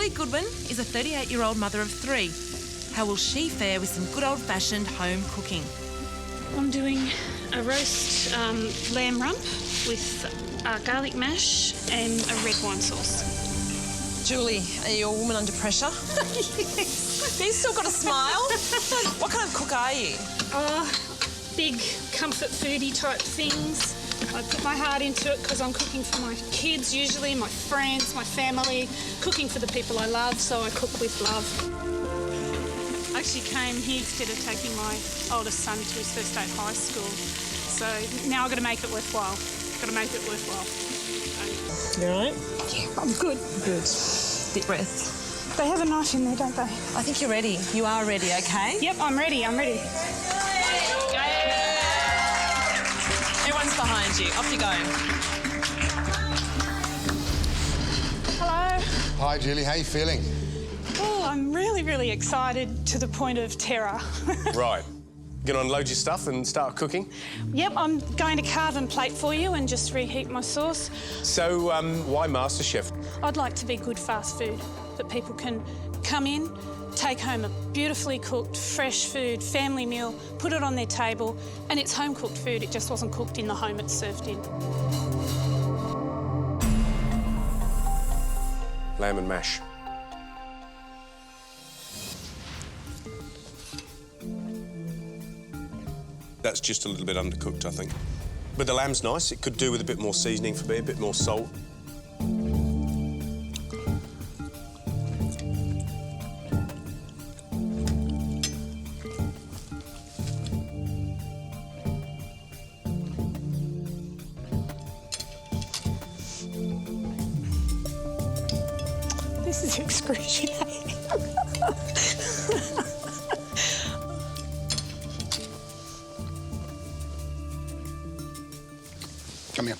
Julie Goodwin is a 38-year-old mother of 3. How will she fare with some good old-fashioned home cooking? I'm doing a roast lamb rump with garlic mash and a red wine sauce. Julie, are you a woman under pressure? Yes. You've still got a smile. What kind of cook are you? Big comfort foodie type things. I put my heart into it because I'm cooking for my kids usually, my friends, my family, cooking for the people I love, so I cook with love. I actually came here instead of taking my oldest son to his first day of high school, so now I've got to make it worthwhile. Got to make it worthwhile. You all right? Yeah, I'm good. Good. Deep breath. They have a knife in there, don't they? I think you're ready. You are ready, OK? Yep, I'm ready, I'm ready. Everyone's behind you. Off you go. Hello. Hi, Julie. How are you feeling? Oh, I'm really, really excited to the point of terror. Right. Gonna unload your stuff and start cooking? Yep, I'm going to carve and plate for you and just reheat my sauce. So, why MasterChef? I'd like to be good fast food, that people can come in, take home a beautifully cooked, fresh food, family meal, put it on their table, and it's home-cooked food. It just wasn't cooked in the home it's served in. Lamb and mash. That's just a little bit undercooked, I think. But the lamb's nice. It could do with a bit more seasoning for me, a bit more salt. This is excruciating. Come here.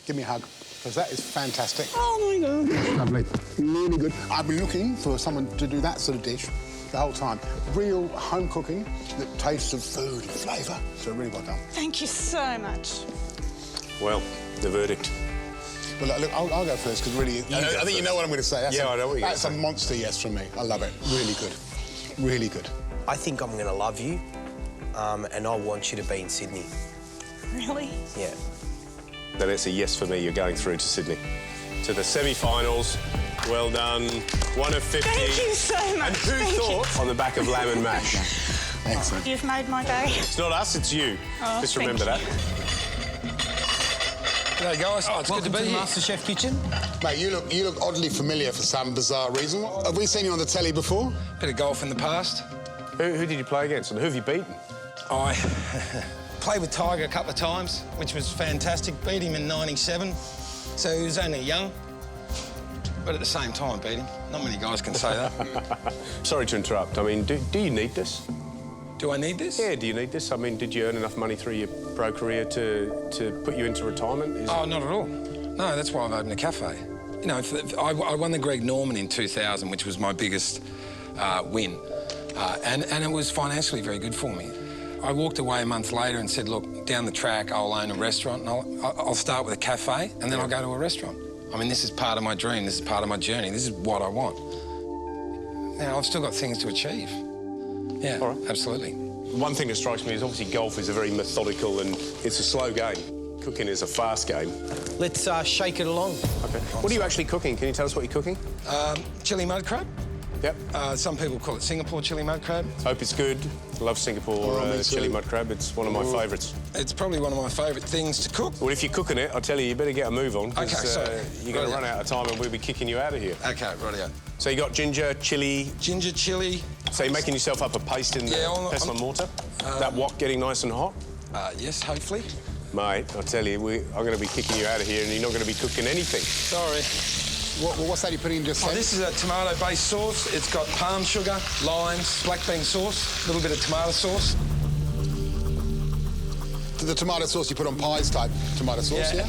Give me a hug, because that is fantastic. Oh, my God. Lovely. Really good. I've been looking for someone to do that sort of dish the whole time. Real home cooking that tastes of food and flavour. So really well done. Thank you so much. Well, the verdict. But look, I'll go first, because really, I think you know what I'm going to say. That's I know what you're going to That's say. a monster yes from me. I love it. Really good. Really good. I think I'm going to love you, and I want you to be in Sydney. Really? Yeah. Then it's a yes for me. You're going through to Sydney. To the semi-finals. Well done. 1 of 50. Thank you so much. And who thought on the back of lamb and mash? Excellent. You've made my day. It's not us, it's you. Oh, Just remember thank that. G'day guys, it's good to be here. MasterChef Kitchen. Mate, you look oddly familiar for some bizarre reason. Have we seen you on the telly before? Bit of golf in the past. Who did you play against and who have you beaten? I played with Tiger a couple of times, which was fantastic. Beat him in '97, so he was only young. But at the same time, beat him. Not many guys can say that. Sorry to interrupt. I mean, do you need this? Do I need this? Yeah, do you need this? I mean, did you earn enough money through your pro career to put you into retirement? Oh, not at all. No, that's why I've opened a cafe. You know, I won the Greg Norman in 2000, which was my biggest win. And it was financially very good for me. I walked away a month later and said, look, down the track, I'll own a restaurant and I'll start with a cafe and then I'll go to a restaurant. I mean, this is part of my dream. This is part of my journey. This is what I want. Now, I've still got things to achieve. Yeah, All right. Absolutely. One thing that strikes me is obviously golf is a very methodical and it's a slow game. Cooking is a fast game. Let's shake it along. Okay. What are you actually cooking? Can you tell us what you're cooking? Chili mud crab. Yep. Some people call it Singapore chili mud crab. Hope it's good. Love Singapore chili mud crab. It's one of my favourites. It's probably one of my favourite things to cook. Well, if you're cooking it, I tell you better get a move on because Okay, sorry. you're going to run out of time and we'll be kicking you out of here. OK, rightio. So you got ginger, chili. Ginger chili. So you're making yourself up a paste in the pestle and mortar? That wok getting nice and hot? Yes, hopefully. Mate, I tell you, I'm going to be kicking you out of here and you're not going to be cooking anything. Sorry. What's that you put in just Oh, then? this is a tomato-based sauce. It's got palm sugar, limes, black bean sauce, a little bit of tomato sauce. The tomato sauce you put on pies type tomato sauce, yeah?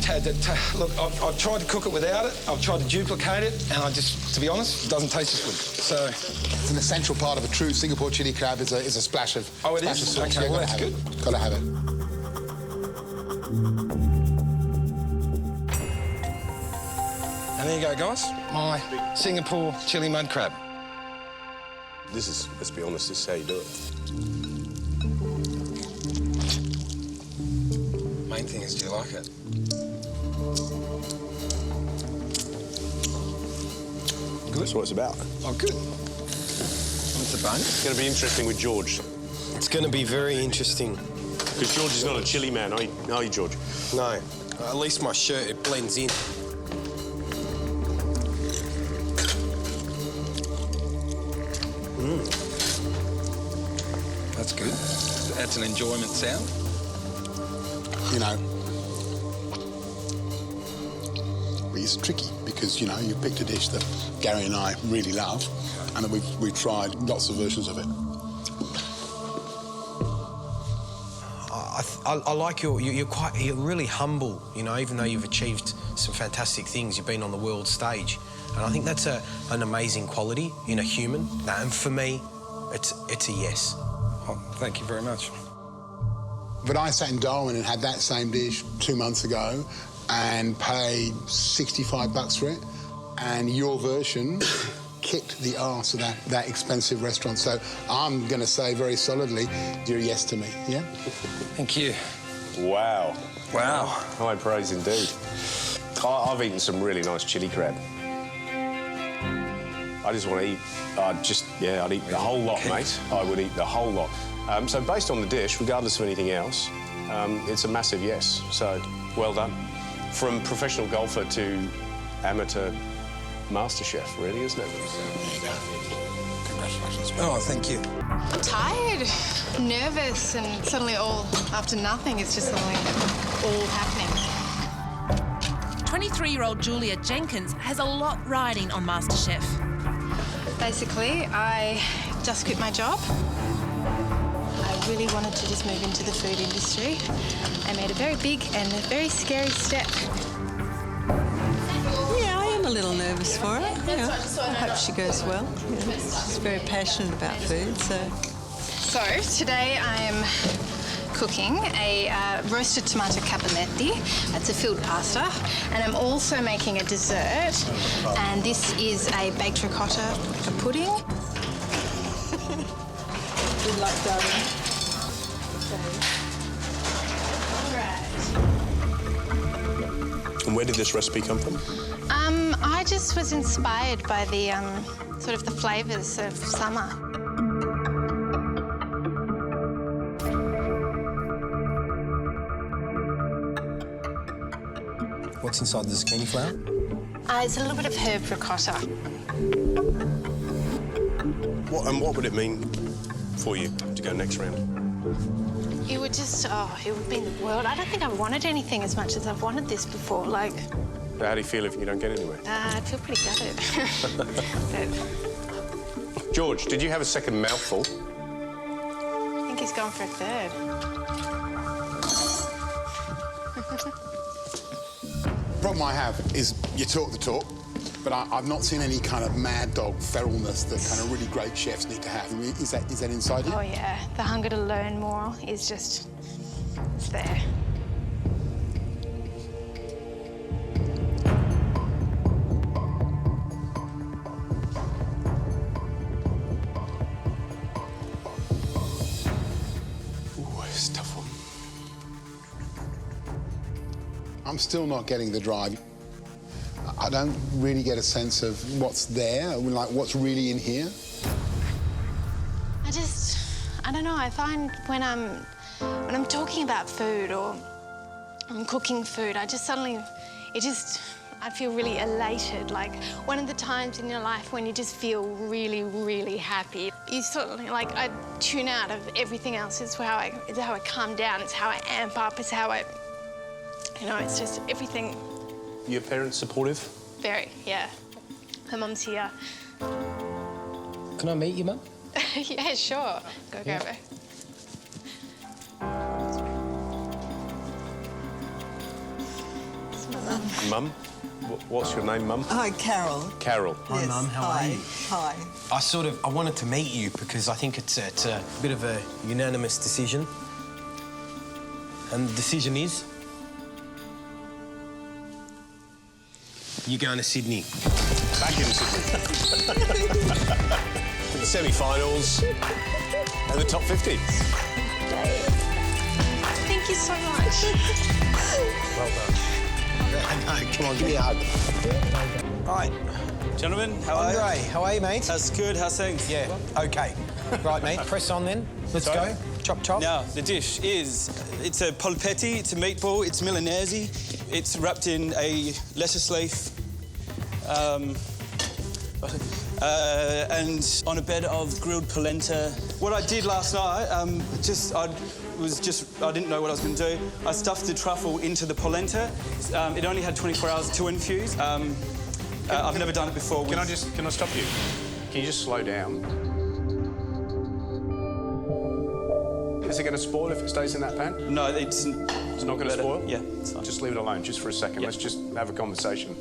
Look, I've tried to cook it without it. I've tried to duplicate it, and to be honest, it doesn't taste as good. So It's an essential part of a true Singapore chili crab is a splash of Oh, it splash is? of sauce. Okay, Yeah, well, gotta that's have good. it. Gotta have it. And there you go, guys. My Singapore chili mud crab. This is, let's be honest, this is how you do it. Main thing is, do you like it? Good. That's what it's about. Oh, good. It's a bonus. It's going to be interesting with George. It's going to be very interesting. Because George is not a chili man, are you, George? No, at least my shirt, it blends in. That's good. That's an enjoyment sound. You know, it's tricky because, you know, you picked a dish that Gary and I really love and that we've tried lots of versions of it. I like you're really humble, you know, even though you've achieved some fantastic things, you've been on the world stage. And I think that's an amazing quality in a human. And for me, it's a yes. Oh, thank you very much. But I sat in Darwin and had that same dish 2 months ago and paid $65 for it, and your version kicked the arse of that expensive restaurant. So I'm going to say very solidly, you're a yes to me, yeah? Thank you. Wow. Wow. High praise indeed. I've eaten some really nice chili crab. I just want to eat, I'd eat the whole lot, mate. I would eat the whole lot. So based on the dish, regardless of anything else, it's a massive yes. So, well done. From professional golfer to amateur MasterChef, really, isn't it? Congratulations. Oh, thank you. I'm tired, nervous, and suddenly all after nothing. It's just suddenly all happening. 23-year-old Julia Jenkins has a lot riding on MasterChef. Basically, I just quit my job. I really wanted to just move into the food industry. I made a very big and a very scary step. Yeah, I am a little nervous for her. Yeah. I hope she goes well. Yeah. She's very passionate about food, so... So, today I'm cooking a roasted tomato caponetti. That's a filled pasta. And I'm also making a dessert. And this is a baked ricotta pudding. Good luck, darling. And where did this recipe come from? I just was inspired by the sort of the flavours of summer. What's inside the zucchini flour? It's a little bit of herb ricotta. What would it mean for you to go next round? It would just, it would mean the world. I don't think I've wanted anything as much as I've wanted this before. Like, How do you feel if you don't get anywhere? I'd feel pretty gutted. But George, did you have a second mouthful? I think he's gone for a third. The problem I have is you talk the talk, but I've not seen any kind of mad dog feralness that kind of really great chefs need to have. I mean, is that inside you? Oh, yeah. The hunger to learn more is just, it's there. Ooh, it's a tough one. I'm still not getting the drive. I don't really get a sense of what's there, like what's really in here. I don't know, I find when I'm talking about food or I'm cooking food, I feel really elated. Like one of the times in your life when you just feel really, really happy. You sort of like, I tune out of everything else. It's how I calm down, it's how I amp up, it's how it's just everything. Your parents supportive? Very, yeah. My mum's here. Can I meet you, Mum? Yeah, sure. Go grab her. Mum? What's your name, Mum? Hi, Carol. Carol. Hi, Yes, Mum. How hi. are you? Hi. I wanted to meet you because I think it's a bit of a unanimous decision. And the decision is? You're going to Sydney. Back in Sydney. The semi-finals and the top 50. Thank you so much. Well done. I know, come on, give me a hug. Right. Gentlemen, how are you? Andre, how are you, mate? That's good. How's things? Yeah, OK. Right, mate, press on then. Let's go. Chop, chop. Now, the dish is... It's a polpetti, it's a meatball, it's Milanese. It's wrapped in a lettuce leaf. And on a bed of grilled polenta. What I did last night, I didn't know what I was going to do. I stuffed the truffle into the polenta. It only had 24 hours to infuse. I've never done it before. Can I stop you? Can you just slow down? Is it going to spoil if it stays in that pan? No, it's not going to spoil? Yeah, it's fine. Just leave it alone, just for a second. Yep. Let's just have a conversation.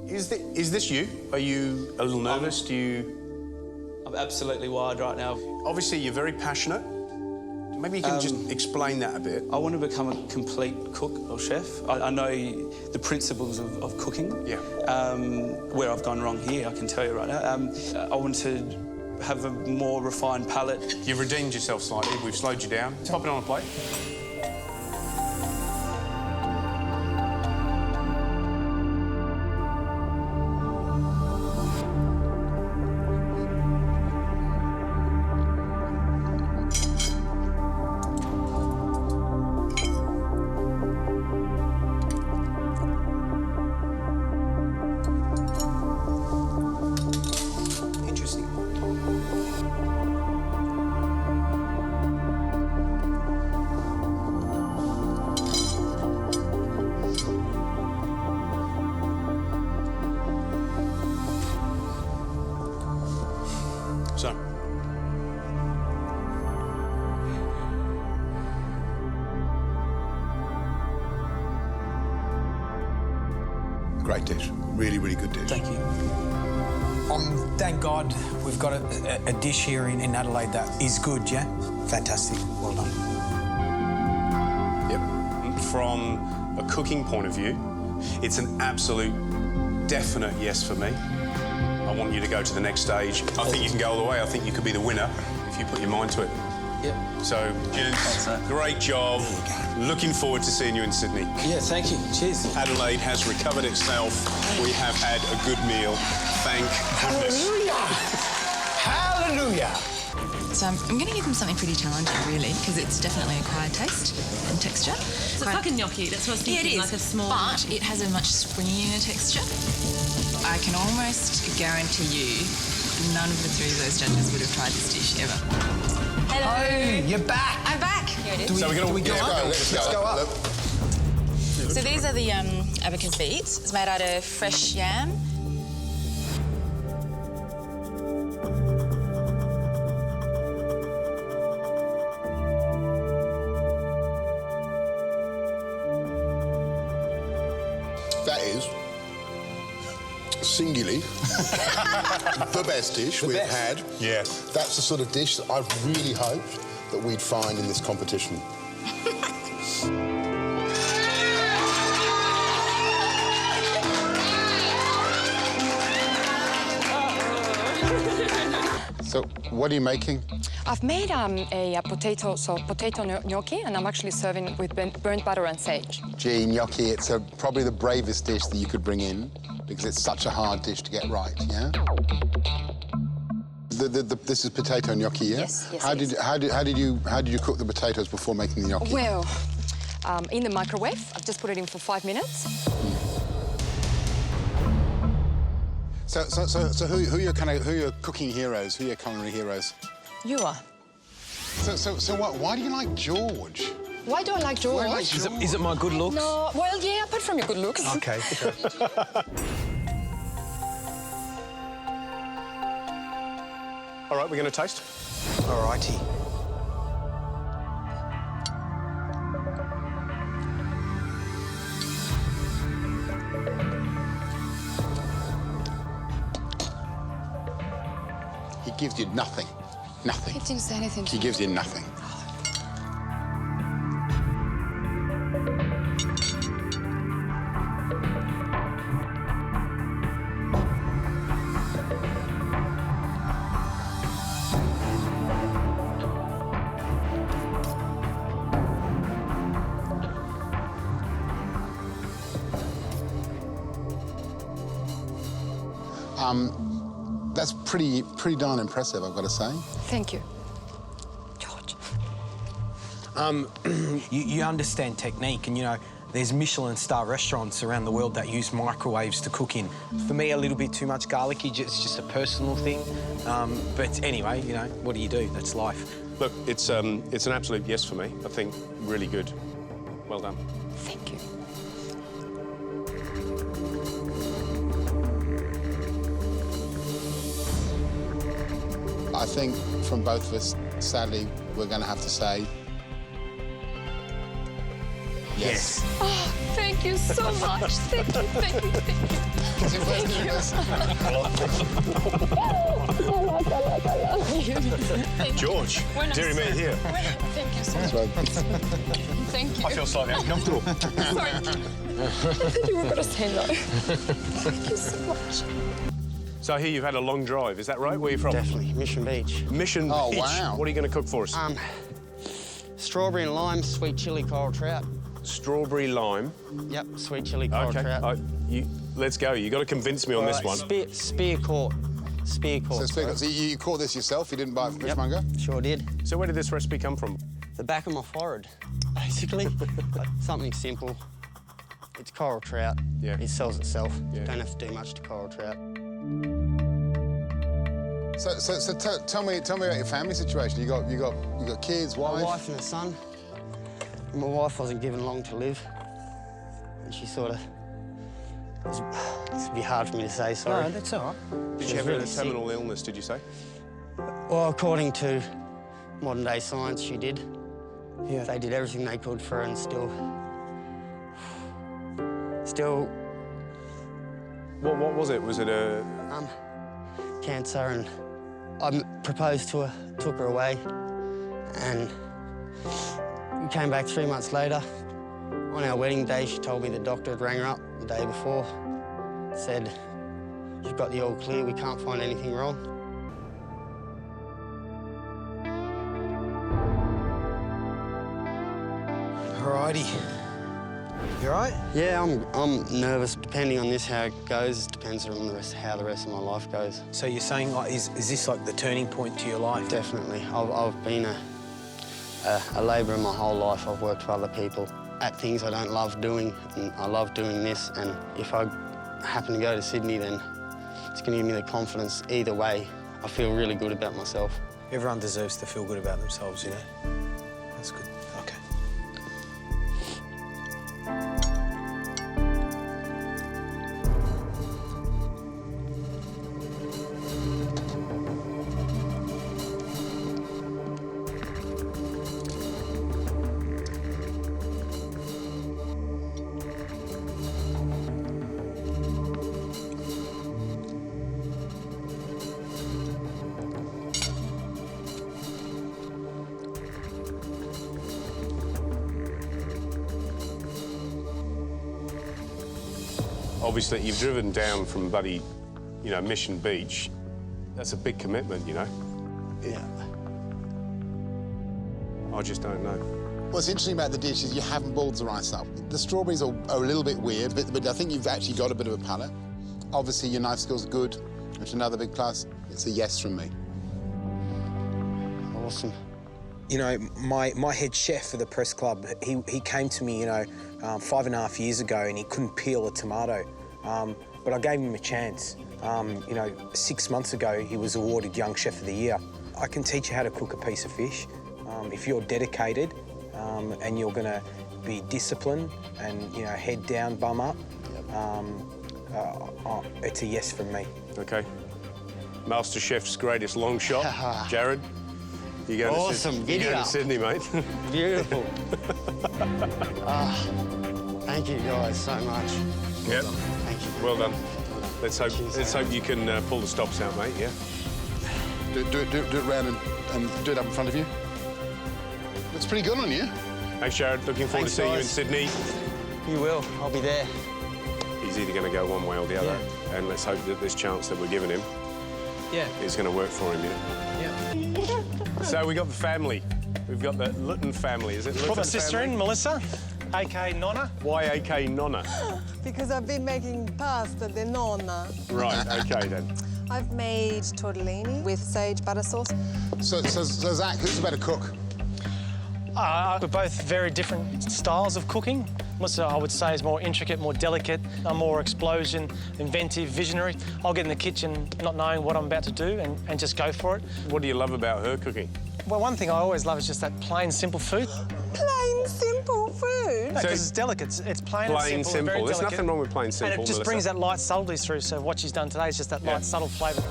Is this you? Are you a little nervous? I'm absolutely wired right now. Obviously, you're very passionate. Maybe you can just explain that a bit. I want to become a complete cook or chef. I know the principles of cooking. Yeah. Where I've gone wrong here, I can tell you right now. I want to have a more refined palate. You've redeemed yourself slightly. We've slowed you down. Pop it on a plate. So. Great dish. Really, really good dish. Thank you. Thank God we've got a dish here in Adelaide that is good, yeah? Fantastic. Well done. Yep. From a cooking point of view, it's an absolute definite yes for me. I want you to go to the next stage. I think you can go all the way. I think you could be the winner if you put your mind to it. Yep. So, gents, great job. Looking forward to seeing you in Sydney. Yeah, thank you. Cheers. Adelaide has recovered itself. We have had a good meal. Thank goodness. Hallelujah! So I'm going to give them something pretty challenging, really, because it's definitely acquired taste and texture. So it's like a gnocchi, that's what I was thinking, Yeah, it is, like a small... but it has a much springier texture. I can almost guarantee you none of the three of those judges would have tried this dish ever. Hello. Oh, you're back. I'm back. Here it is. So we're going to go up? Let's go up. So these are the abacus beets. It's made out of fresh yam. That is singularly the best dish we've had. Yeah. That's the sort of dish that I've really hoped that we'd find in this competition. So, what are you making? I've made a potato gnocchi, and I'm actually serving with burnt butter and sage. Gee, gnocchi, it's probably the bravest dish that you could bring in because it's such a hard dish to get right, yeah? This is potato gnocchi, yeah? Yes, yes, How did you cook the potatoes before making the gnocchi? Well, in the microwave. I've just put it in for 5 minutes. So who are your cooking heroes? Who are your culinary heroes? You are. So what? Why do you like George? Why do I like George? Why do you like George? Is it my good looks? No, well, yeah, apart from your good looks. Okay. All right, we're going to taste. All righty. He gives you nothing. Nothing. He didn't say anything. He gives you nothing. That's pretty darn impressive, I've got to say. Thank you. George. You understand technique, and, you know, there's Michelin star restaurants around the world that use microwaves to cook in. For me, a little bit too much garlicky, it's just a personal thing. But anyway, you know, what do you do? That's life. Look, it's an absolute yes for me. I think really good. Well done. Thank you. I think from both of us, sadly, we're going to have to say yes. Oh, thank you so much. Thank you, thank you, thank you. Thank you. I love you. George, dearie me here. Thank you so much. Thank you. I feel slightly uncomfortable. Sorry. I thought you were going to say no. Thank you so much. So I hear you've had a long drive, is that right? Where are you from? Definitely, Mission Beach. Mission Oh, Beach. wow. What are you going to cook for us? Strawberry and lime, sweet chili coral trout. Strawberry lime. Yep, sweet chili coral trout. Let's go. You've got to convince me on this one. Spear caught. Spear caught. So you caught this yourself? You didn't buy it from Fishmonger? Sure did. So where did this recipe come from? The back of my forehead, basically. Something simple. It's coral trout. Yeah. It sells itself. Yeah. Don't have to do much to coral trout. So tell me about your family situation. You got kids, wife? My wife and a son. My wife wasn't given long to live, and she sort of. It's a bit hard for me to say. Sorry. No, that's all right. Did she have a terminal illness? Did you say? Well, according to modern day science, she did. Yeah. They did everything they could for her, and still. What was it? Was it a cancer, and I proposed to her, took her away, and we came back 3 months later. On our wedding day, she told me the doctor had rang her up the day before, said, "You've got the all clear, we can't find anything wrong." Alrighty. You all right? Yeah, I'm nervous. Depending on this how it goes, depends on how the rest of my life goes. So you're saying, like, is this like the turning point to your life? Definitely. I've been a labourer my whole life. I've worked for other people at things I don't love doing, and I love doing this. And if I happen to go to Sydney, then it's going to give me the confidence. Either way, I feel really good about myself. Everyone deserves to feel good about themselves, you know? That's good. OK. Obviously, you've driven down from bloody, you know, Mission Beach. That's a big commitment, you know. Yeah. I just don't know. What's interesting about the dish is you haven't boiled the rice up. The strawberries are a little bit weird, but I think you've actually got a bit of a palate. Obviously, your knife skills are good, which is another big plus. It's a yes from me. Awesome. You know, my head chef for the press club, he came to me, you know, 5.5 years ago, and he couldn't peel a tomato. But I gave him a chance. You know, 6 months ago, he was awarded Young Chef of the Year. I can teach you how to cook a piece of fish. If you're dedicated and you're going to be disciplined and, you know, head down, bum up, it's a yes from me. OK. MasterChef's greatest long shot, Jared. You're going awesome. You're going to Sydney, mate. Beautiful. Thank you guys so much. Yep. Thank you. Well done. Let's hope you can pull the stops out, mate. Yeah. Do it round and do it up in front of you. Looks pretty good on you. Thanks, Jared. Looking forward to seeing you in Sydney. You will. I'll be there. He's either going to go one way or the other, and let's hope that this chance that we're giving him is going to work for him. Yeah. So we got the family. We've got the Lkin family. Is it Lkin Got my sister family? in, Melissa. AK Nonna. Why AK Nonna? Because I've been making pasta de nonna. Right, OK then. I've made tortellini with sage butter sauce. So Zach, who's a better cook? We're both very different styles of cooking. Musa, I would say, is more intricate, more delicate. I'm more explosion, inventive, visionary. I'll get in the kitchen not knowing what I'm about to do and just go for it. What do you love about her cooking? Well, one thing I always love is just that plain, simple food. Plain, simple food? No, because it's delicate. It's plain and simple. Plain, simple. There's delicate. nothing wrong with plain, simple, And it just Melissa. brings that light subtlety through. So what she's done today is just that light, subtle flavour.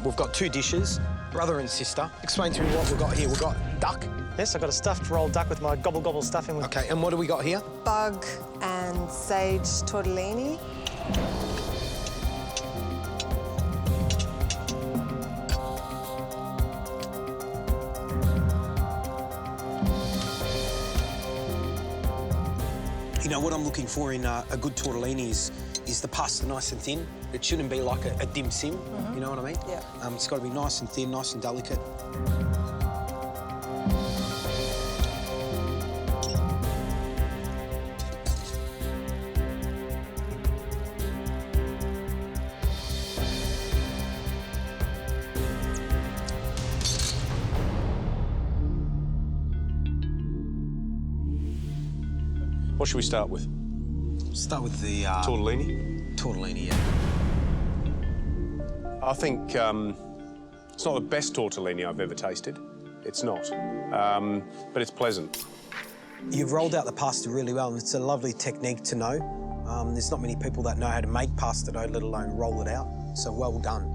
We've got 2 dishes, brother and sister. Explain to me what we've got here. We've got duck. Yes, I've got a stuffed rolled duck with my gobble-gobble stuffing. With... OK, and what do we got here? Bug and sage tortellini. You know, what I'm looking for in a good tortellini is the pasta nice and thin. It shouldn't be like a dim sim, you know what I mean? Yeah. It's got to be nice and thin, nice and delicate. What should we start with? Start with the... tortellini? Tortellini, yeah. I think it's not the best tortellini I've ever tasted. It's not. But it's pleasant. You've rolled out the pasta really well, and it's a lovely technique to know. There's not many people that know how to make pasta dough, let alone roll it out. So well done.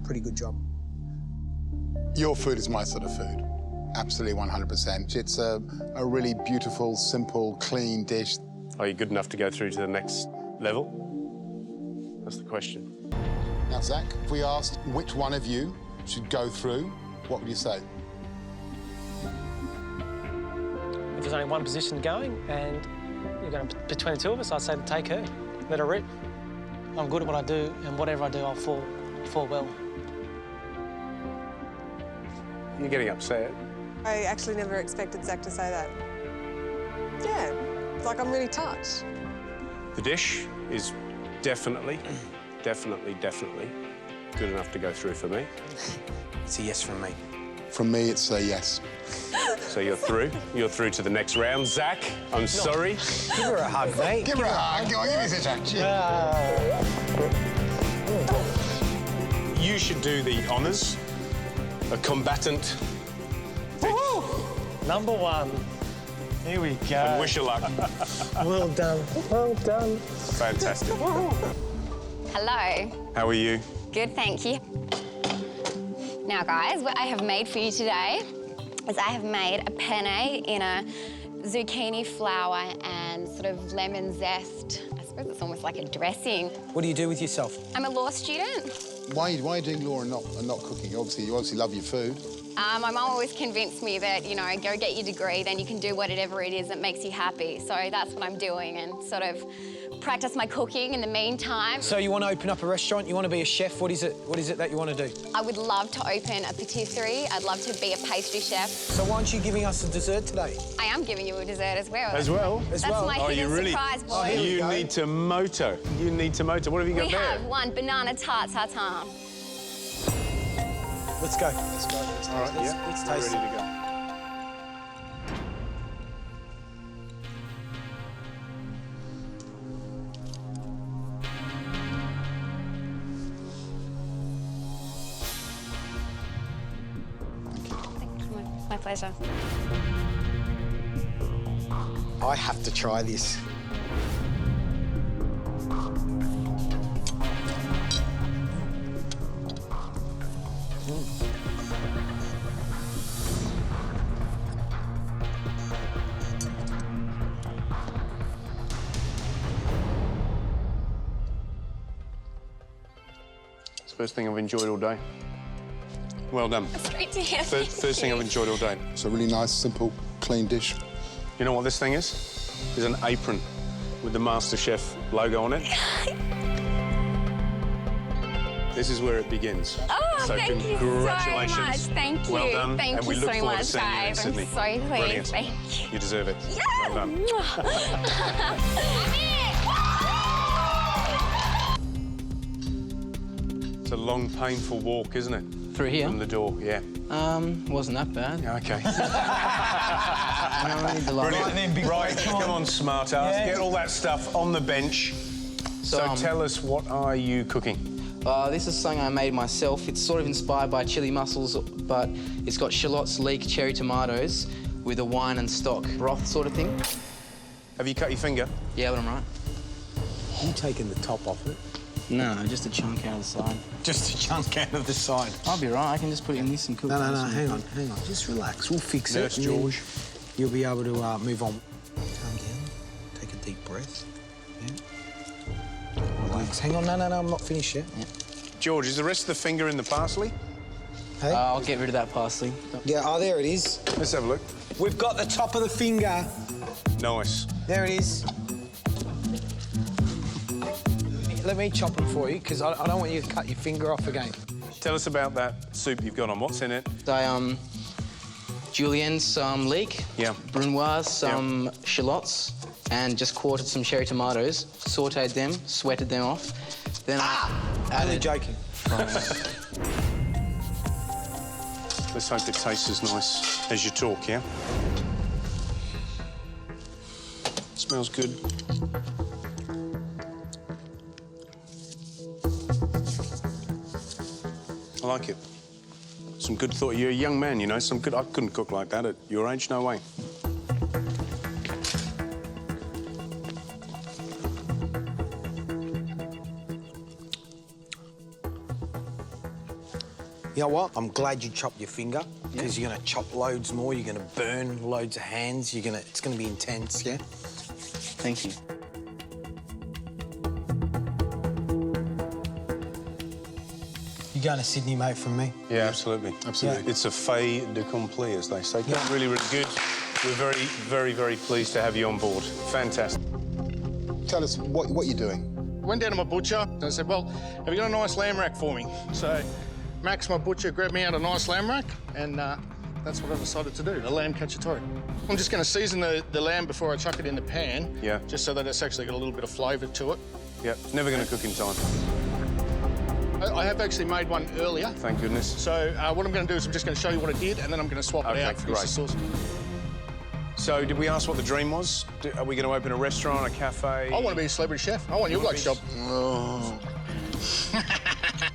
Pretty good job. Your food is my sort of food. Absolutely 100%. It's a really beautiful, simple, clean dish. Are you good enough to go through to the next level? That's the question. Now, Zach, if we asked which one of you should go through, what would you say? If there's only one position going and you're going between the two of us, I'd say to take her, let her rip. I'm good at what I do, and whatever I do, I'll fall well. You're getting upset. I actually never expected Zach to say that. Yeah, it's like I'm really touched. The dish is definitely good enough to go through for me. It's a yes from me. From me, it's a yes. So you're through. You're through to the next round. Zach, I'm sorry. Give her a hug, mate. Give her a hug. Go on, give me a touch. You should do the honours. A combatant. Number 1. Here we go. And wish you luck. Well done. Well done. Fantastic. Hello. How are you? Good, thank you. Now, guys, what I have made for you today is I have made a penne in a zucchini flour and sort of lemon zest. I suppose it's almost like a dressing. What do you do with yourself? I'm a law student. Why are you doing law and not cooking? You obviously love your food. My mum always convinced me that, you know, go get your degree, then you can do whatever it is that makes you happy. So that's what I'm doing, and sort of practice my cooking in the meantime. So you want to open up a restaurant? You want to be a chef? What is it that you want to do? I would love to open a patisserie. I'd love to be a pastry chef. So why aren't you giving us a dessert today? I am giving you a dessert as well. As well? That's my hidden surprise, boy. You need to moto. You need to moto. What have you got there? We have one banana tart tartan. Let's go. Let's go. All right, let's taste ready to go. My pleasure. I have to try this. It's the first thing I've enjoyed all day. Well done. That's great to hear. First thing I've enjoyed all day. It's a really nice, simple, clean dish. You know what this thing is? It's an apron with the MasterChef logo on it. This is where it begins. Oh, so thank you congratulations. so much. Thank you. Well done. Thank and we you look so forward much, to seeing you in guys. I'm Sydney. so pleased. Brilliant. Thank you. You deserve it. Yeah. Well done. It's a long, painful walk, isn't it? Through here? From the door, yeah. Wasn't that bad. Yeah, okay. Brilliant. Right, come on, smart ass. Yeah. Get all that stuff on the bench. So tell us, what are you cooking? This is something I made myself. It's sort of inspired by chili mussels, but it's got shallots, leek, cherry tomatoes with a wine and stock broth sort of thing. Have you cut your finger? Yeah, but I'm right. You taking the top off it? No, just a chunk out of the side. Just a chunk out of the side. I'll be right. I can just put it in this and cook it. No, hang on. Just relax. We'll fix Nurse it. George. You'll be able to move on. Calm down. Take a deep breath. Yeah. Relax. Hang on. No, I'm not finished yet. Yeah. George, is the rest of the finger in the parsley? Hey? I'll get rid of that parsley. Yeah, there it is. Let's have a look. We've got the top of the finger. Nice. There it is. Let me chop it for you, because I don't want you to cut your finger off again. Tell us about that soup you've got on. What's in it? Julienne, some leek. Yeah. Brunoise, some shallots, and just quartered some cherry tomatoes, sautéed them, sweated them off. Then I added... Only joking. Let's hope it tastes as nice as you talk, yeah? Smells good. I like it. Some good thought. You're a young man, you know. Some good. I couldn't cook like that at your age. No way. You know what? I'm glad you chopped your finger, because you're going to chop loads more. You're going to burn loads of hands. It's going to be intense, yeah? Thank you. You going to Sydney, mate, from me? Yeah, absolutely. Absolutely. Yeah. It's a fait d'accompli, as they say. Yeah. Really, really good. We're very, very, very pleased to have you on board. Fantastic. Tell us what you're doing. I went down to my butcher and I said, well, have you got a nice lamb rack for me? So Max, my butcher, grabbed me out a nice lamb rack, and that's what I decided to do, a lamb cacciatore. I'm just going to season the lamb before I chuck it in the pan, just so that it's actually got a little bit of flavour to it. Yeah, never going to cook in time. I have actually made one earlier. Thank goodness. So what I'm going to do is I'm just going to show you what I did, and then I'm going to swap it out for the sauce. So did we ask what the dream was? Are we going to open a restaurant, a cafe? I want to be a celebrity chef. I want your bloke's job. Oh.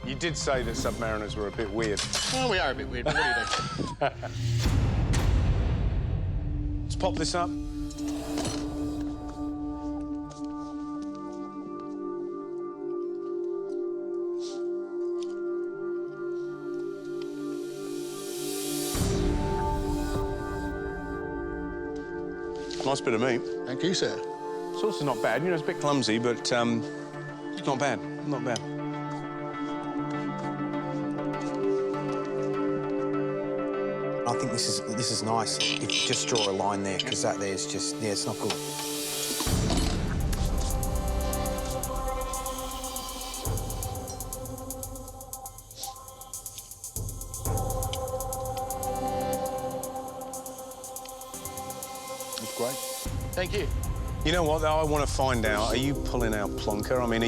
You did say that Submariners were a bit weird. Well, we are a bit weird, but what do you do? Let's pop this up. Nice bit of meat. Thank you, sir. Sauce is not bad. You know, it's a bit clumsy, but it's not bad. Not bad. I think this is nice. If you just draw a line there, because that there's just, yeah, it's not good. That's great. Thank you. You know what, though? I want to find out, are you pulling out plonker? I mean, are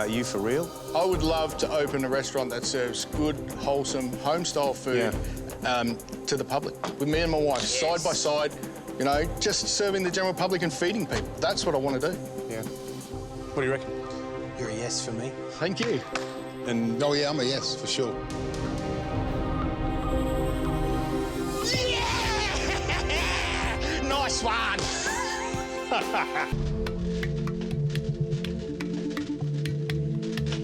you for real? I would love to open a restaurant that serves good, wholesome, home-style food to the public. With me and my wife, side by side, you know, just serving the general public and feeding people. That's what I want to do. Yeah. What do you reckon? You're a yes for me. Thank you. And oh, yeah, I'm a yes, for sure. Nice one!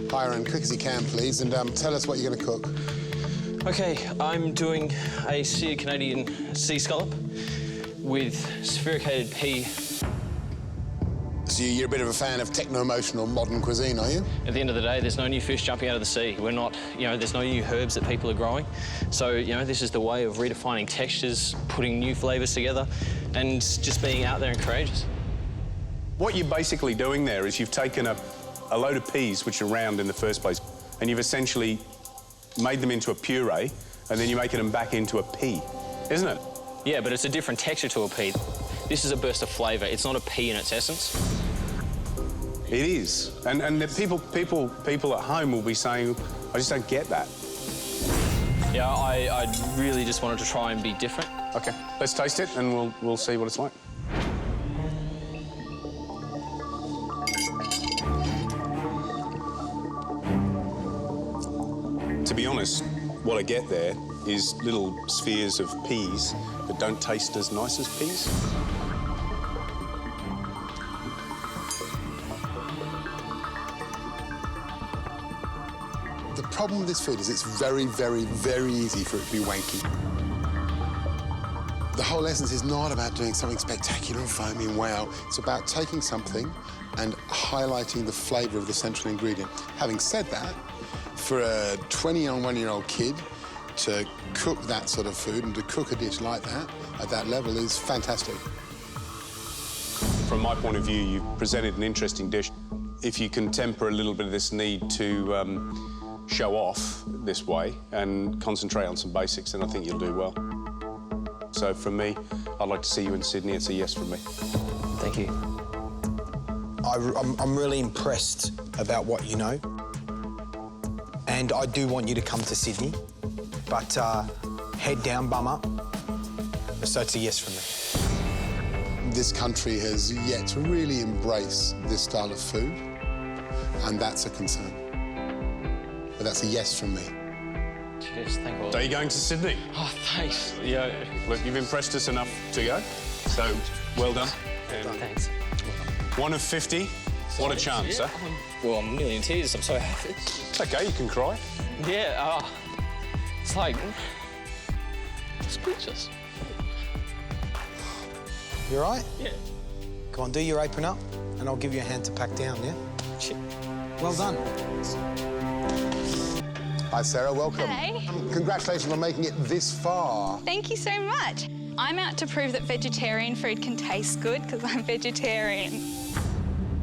Byron, quick as you can, please, and tell us what you're going to cook. OK, I'm doing a seared Canadian sea scallop with sphericated pea. So you're a bit of a fan of techno-emotional modern cuisine, are you? At the end of the day, there's no new fish jumping out of the sea. We're not, you know, there's no new herbs that people are growing. So, you know, this is the way of redefining textures, putting new flavours together, and just being out there and courageous. What you're basically doing there is you've taken a load of peas, which are round in the first place, and you've essentially made them into a puree, and then you're making them back into a pea, isn't it? Yeah, but it's a different texture to a pea. This is a burst of flavour. It's not a pea in its essence. It is, and the people at home will be saying, I just don't get that. Yeah, I really just wanted to try and be different. Okay, let's taste it, and we'll see what it's like. To be honest, what I get there is little spheres of peas that don't taste as nice as peas. The problem with this food is it's very, very, very easy for it to be wanky. The whole essence is not about doing something spectacular and foamy and wow. It's about taking something and highlighting the flavour of the central ingredient. Having said that, for a 21-year-old kid to cook that sort of food and to cook a dish like that at that level is fantastic. From my point of view, you've presented an interesting dish. If you can temper a little bit of this need to show off this way and concentrate on some basics, then I think you'll do well. So from me, I'd like to see you in Sydney. It's a yes from me. Thank you. I'm really impressed about what you know. And I do want you to come to Sydney, but head down, bum up. So it's a yes from me. This country has yet to really embrace this style of food, and that's a concern. But that's a yes from me. Cheers, thank you. So you're going to Sydney? Oh, thanks. Yeah. Look, you've impressed us enough to go, so well done. Thanks. 1 of 50. What a chance, yeah. huh? Well, I'm nearly in tears. I'm so happy. It's OK, you can cry. Yeah, it's like... speechless. You all right? Yeah. Come on, do your apron up, and I'll give you a hand to pack down, yeah? Shit. Well done. Hi, Sarah, welcome. Hey. Congratulations on making it this far. Thank you so much. I'm out to prove that vegetarian food can taste good because I'm vegetarian.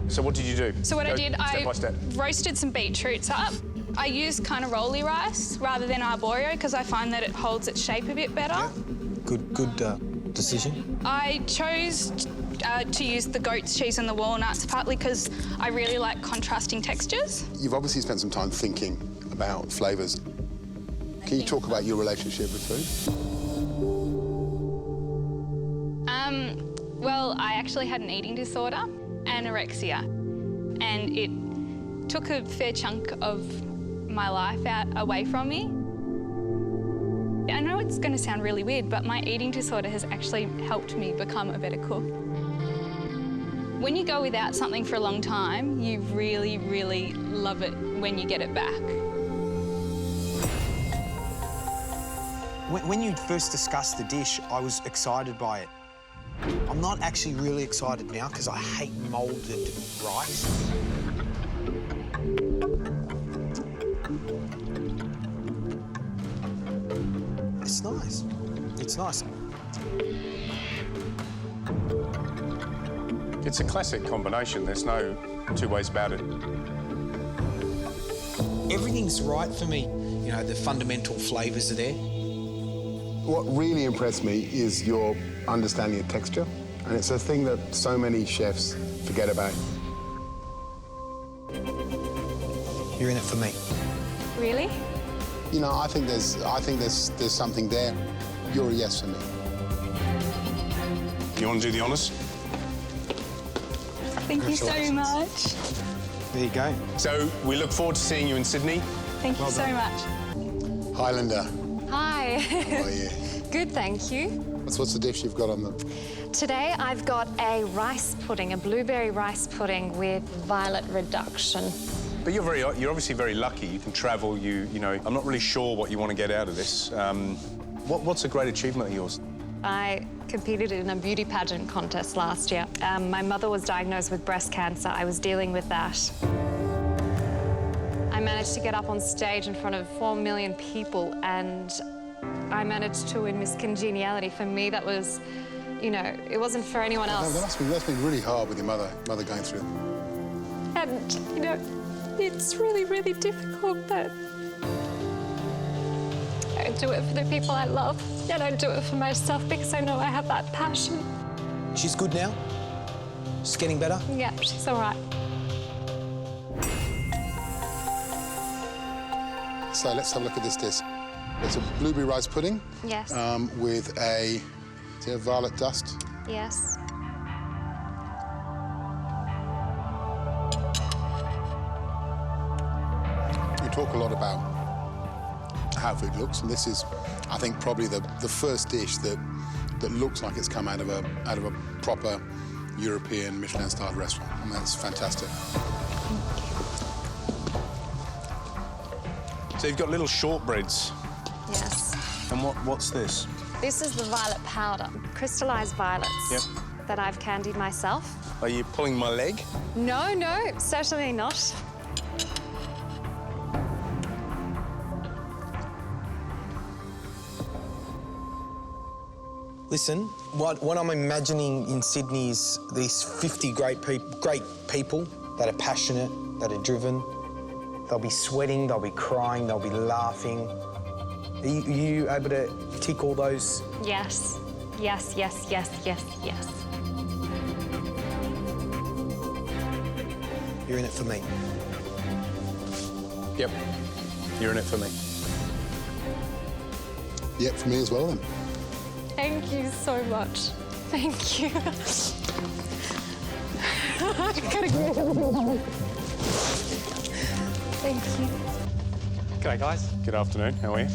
So what did you do? So what I Go did, step by step. roasted some beetroots up. I used kind of rolly rice rather than arborio because I find that it holds its shape a bit better. Good decision. I chose to use the goat's cheese and the walnuts, partly because I really like contrasting textures. You've obviously spent some time thinking about flavours. Can you talk about your relationship with food? Well, I actually had an eating disorder, anorexia, and it took a fair chunk of my life away from me. I know it's going to sound really weird, but my eating disorder has actually helped me become a better cook. When you go without something for a long time, you really, really love it when you get it back. When you first discussed the dish, I was excited by it. I'm not actually really excited now because I hate moulded rice. It's nice. It's nice. It's a classic combination. There's no two ways about it. Everything's right for me. You know, the fundamental flavours are there. What really impressed me is your understanding of texture, and it's a thing that so many chefs forget about. You're in it for me. Really? You know, I think there's something there. You're a yes for me. You want to do the honours? Thank you so much. There you go. So we look forward to seeing you in Sydney. Thank you so much. Hi, Linda. Hi. How are you? Good, thank you. What's the dish you've got on the... Today I've got a rice pudding, a blueberry rice pudding with violet reduction. But you're obviously very lucky. You can travel. You know. I'm not really sure what you want to get out of this. What's a great achievement of yours? I competed in a beauty pageant contest last year. My mother was diagnosed with breast cancer. I was dealing with that. I managed to get up on stage in front of 4 million people, and I managed to win Miss Congeniality. For me, that was, you know, it wasn't for anyone else. That's been really hard with your mother going through. And, you know, It's really, really difficult, but I do it for the people I love, and I do it for myself because I know I have that passion. She's good now? She's getting better? Yeah, she's all right. So let's have a look at this dish. It's a blueberry rice pudding. Yes. With a violet dust. Yes. We talk a lot about how food looks, and this is, I think, probably the first dish that looks like it's come out of a proper European Michelin-starred restaurant, and that's fantastic. So you've got little shortbreads. Yes. And what's this? This is the violet powder, crystallized violets. Yep. That I've candied myself. Are you pulling my leg? No, no, certainly not. Listen, what I'm imagining in Sydney is these 50 great people that are passionate, that are driven. They'll be sweating, they'll be crying, they'll be laughing. Are you able to tick all those? Yes, yes, yes, yes, yes, yes. You're in it for me. Yep, you're in it for me. Yep, for me as well, then. Thank you so much. Thank you. Thank you. G'day, guys. Good afternoon, how are you?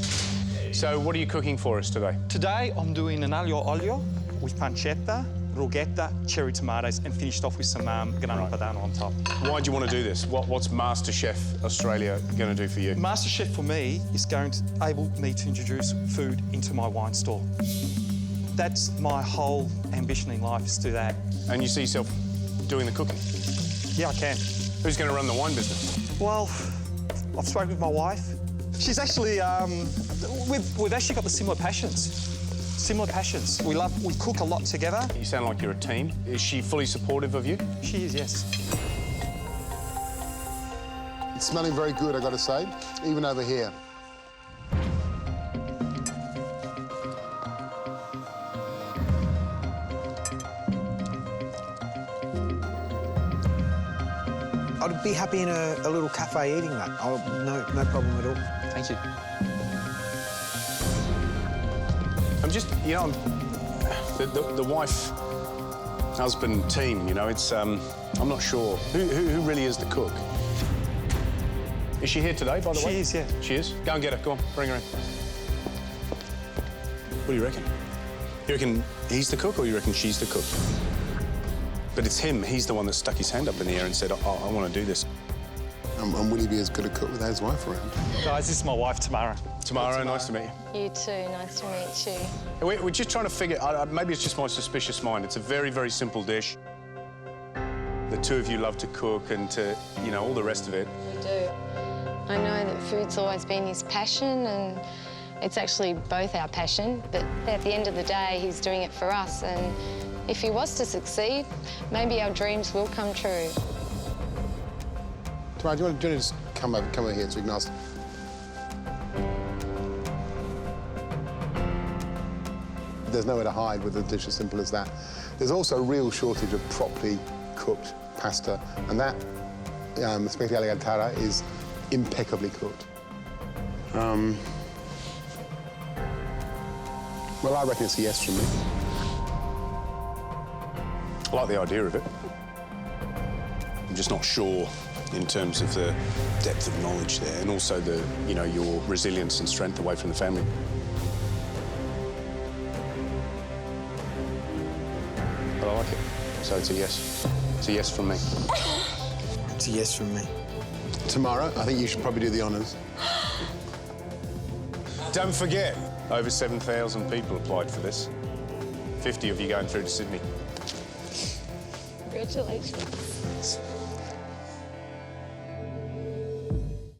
So what are you cooking for us today? Today, I'm doing an aglio olio with pancetta, rughetta, cherry tomatoes, and finished off with some grana padano on top. Why do you want to do this? What's MasterChef Australia going to do for you? MasterChef, for me, is going to enable me to introduce food into my wine store. That's my whole ambition in life, is to do that. And you see yourself doing the cooking? Yeah, I can. Who's going to run the wine business? Well, I've spoken with my wife. She's actually, we've actually got the similar passions. Similar passions. We cook a lot together. You sound like you're a team. Is she fully supportive of you? She is, yes. It's smelling very good, I've got to say, even over here. I'd be happy in a little cafe eating that. No problem at all. Thank you. I'm just, you know, the wife, husband team, you know, it's, I'm not sure. Who really is the cook? Is she here today, by the way? She is, yeah. She is? Go and get her, go on, bring her in. What do you reckon? You reckon he's the cook or you reckon she's the cook? But it's him, he's the one that stuck his hand up in the air and said, oh, I want to do this. And will he be as good a cook without his wife around? Guys, this is my wife, Tamara. Tamara, nice to meet you. You too, nice to meet you. We're just trying to figure, maybe it's just my suspicious mind. It's a very, very simple dish. The two of you love to cook and to, you know, all the rest of it. We do. I know that food's always been his passion and it's actually both our passion, but at the end of the day, he's doing it for us, and if he was to succeed, maybe our dreams will come true. Tamara, do you want to just come over here so we can ask? There's nowhere to hide with a dish as simple as that. There's also a real shortage of properly cooked pasta, and that spaghetti alla carbonara is impeccably cooked. Well, I reckon it's a yes from me. I like the idea of it. I'm just not sure in terms of the depth of knowledge there, and also the, you know, your resilience and strength away from the family. But I like it, so it's a yes. It's a yes from me. It's a yes from me. Tamara, I think you should probably do the honours. Don't forget, over 7,000 people applied for this. 50 of you going through to Sydney. Congratulations.